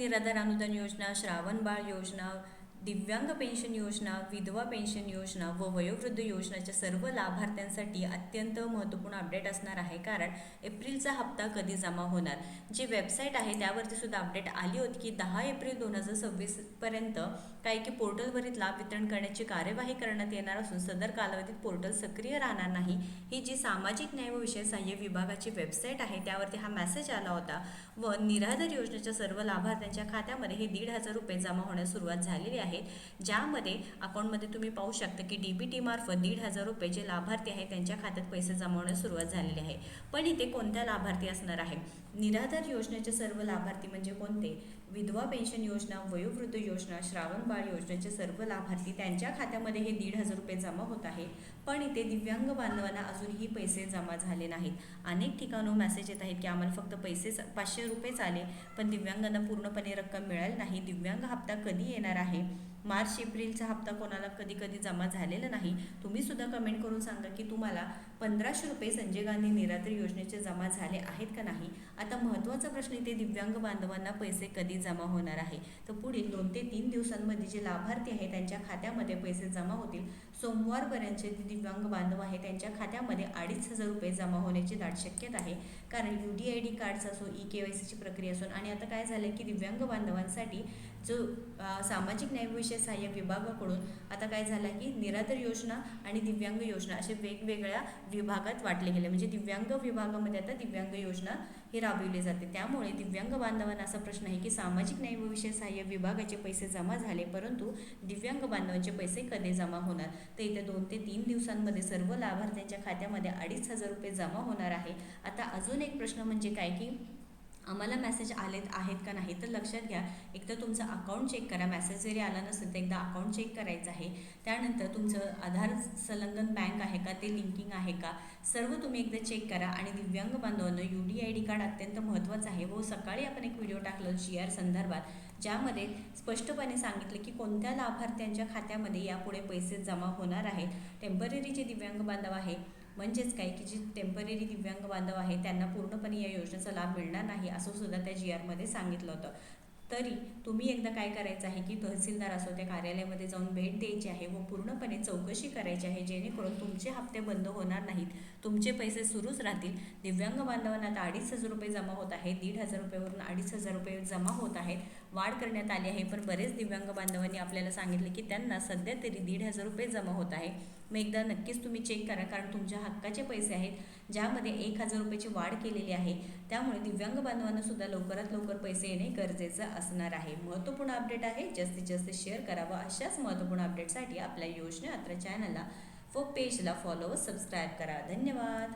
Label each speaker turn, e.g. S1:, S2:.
S1: निराधार अनुदान योजना, श्रावण बाळ योजना, दिव्यांग पेन्शन योजना, विधवा पेन्शन योजना व वयोवृद्ध योजनेच्या सर्व लाभार्थ्यांसाठी अत्यंत महत्त्वपूर्ण अपडेट असणार आहे. कारण एप्रिलचा हप्ता कधी जमा होणार, जी वेबसाईट आहे त्यावरती सुद्धा अपडेट आली होती की 10 एप्रिल 2026 पर्यंत काय की पोर्टलवरील लाभ वितरण करण्याची कार्यवाही करण्यात येणार असून सदर कालावधीत पोर्टल सक्रिय राहणार नाही. ही जी सामाजिक न्याय व विशेष सहाय्य विभागाची वेबसाईट आहे त्यावरती हा मेसेज आला होता व निराधार योजनेच्या सर्व लाभार्थ्यांच्या खात्यामध्ये हे 1,500 रुपये जमा होण्यास सुरुवात झालेली आहे, ज्यामध्ये अकाउंटमध्ये तुम्ही पाहू शकता की DBT मार्फत 1,500 रुपये जे लाभार्थी आहेत त्यांच्या खात्यात पैसे जमा होण्यास सुरुवात झालेली आहे. पण इथे कोणत्या लाभार्थी असणार आहे? निराधार योजनेचे सर्व लाभार्थी म्हणजे कोणते? विधवा पेन्शन योजना, वयोवृद्ध योजना, श्रावण बाळ योजनेचे सर्व लाभार्थी त्यांच्या खात्यामध्ये हे 1,500 रुपये जमा होत आहे. पण इथे दिव्यांग बांधवांना अजूनही पैसे जमा झाले नाहीत. अनेक ठिकाणून मेसेज येत आहेत की आम्हाला फक्त पैसे 500 रुपयेच आले, पण दिव्यांगांना पूर्णपणे रक्कम मिळाली नाही. दिव्यांग हप्ता कधी येणार आहे? मार्च एप्रिलचा हप्ता कोणाला कधी कधी जमा झालेला नाही. तुम्ही सुद्धा कमेंट करून सांगा की तुम्हाला 1,500 रुपये संजय गांधी निराधार योजनेचे जमा झाले आहेत का नाही. आता महत्त्वाचा प्रश्न इथे दिव्यांग बांधवांना पैसे कधी जमा होणार आहे. तर पुढील 2 ते 3 दिवसांमध्ये जे लाभार्थी आहेत त्यांच्या खात्यामध्ये पैसे जमा होतील. सोमवारपर्यंत जे दिव्यांग बांधव आहे त्यांच्या खात्यामध्ये 2,500 रुपये जमा होण्याची दाट शक्यता आहे. कारण UDID कार्ड्स असो, EKYCची प्रक्रिया असो, आणि आता काय झालं की दिव्यांग बांधवांसाठी जो सामाजिक न्याय विशेष सहाय्य विभागाकडून आता काय झालं की निराधार योजना आणि दिव्यांग योजना असे वेगवेगळ्या विभागात वाटले गेले. म्हणजे दिव्यांग विभागामध्ये आता दिव्यांग योजना ही राबविली जाते. त्यामुळे दिव्यांग बांधवांना असा प्रश्न आहे की सामाजिक न्याय व विशेष सहाय्य विभागाचे पैसे जमा झाले, परंतु दिव्यांग बांधवांचे पैसे कधी जमा होणार? तर इथे 2 ते 3 दिवसांमध्ये सर्व लाभार्थ्यांच्या खात्यामध्ये 2,500 रुपये जमा होणार आहे. आता अजून एक प्रश्न म्हणजे काय की आम्हाला मेसेज आलेत आहेत का नाही. तर लक्षात घ्या, एकदा तुमचं अकाउंट चेक करा. मेसेज जरी आला नसेल तर एकदा अकाउंट चेक करायचं आहे. त्यानंतर तुमचं आधार संलग्न बँक आहे का, ते लिंकिंग आहे का, सर्व तुम्ही एकदा चेक करा. आणि दिव्यांग बांधवांना UDID कार्ड अत्यंत महत्त्वाचं आहे. व सकाळी आपण एक व्हिडिओ टाकलं GR संदर्भात, ज्यामध्ये स्पष्टपणे सांगितलं की कोणत्या लाभार्थ्यांच्या खात्यामध्ये यापुढे पैसे जमा होणार आहेत. टेम्पररी जे दिव्यांग बांधव आहे म्हणजेच काय की जे टेम्पररी दिव्यांग बांधव आहे त्यांना पूर्णपणे या योजनेचा लाभ मिळणार नाही असं सुद्धा त्या GRमध्ये सांगितलं होतं. तरी तुम्ही एकदा काय करायचं आहे की तहसीलदार असो त्या कार्यालयामध्ये जाऊन भेट द्यायची आहे व पूर्णपणे चौकशी करायची आहे, जेणेकरून तुमचे हप्ते बंद होणार नाहीत, तुमचे पैसे सुरूच राहतील. दिव्यांग बांधवांना आता 2,500 रुपये जमा होत आहेत. 1,500 रुपयेवरून 2,500 रुपये जमा होत आहेत. वाढ करण्यात आली आहे. पण बरेच दिव्यांग बांधवांनी आपल्याला सांगितले की त्यांना सध्या तरी 1,500 रुपये जमा होत आहे. मग एकदा नक्कीच तुम्ही चेक करा, कारण तुमच्या हक्काचे पैसे आहेत ज्यामध्ये 1,000 रुपयाची वाढ केलेली आहे. त्यामुळे दिव्यांग बांधवांना सुद्धा लवकरात लवकर पैसे येणे गरजेचं असणार आहे. महत्त्वपूर्ण अपडेट आहे. जास्तीत जास्त शेअर करा व अशाच महत्त्वपूर्ण अपडेटसाठी आपल्या योजना यात्रा चॅनलला व पेजला फॉलो व सबस्क्राईब करा. धन्यवाद.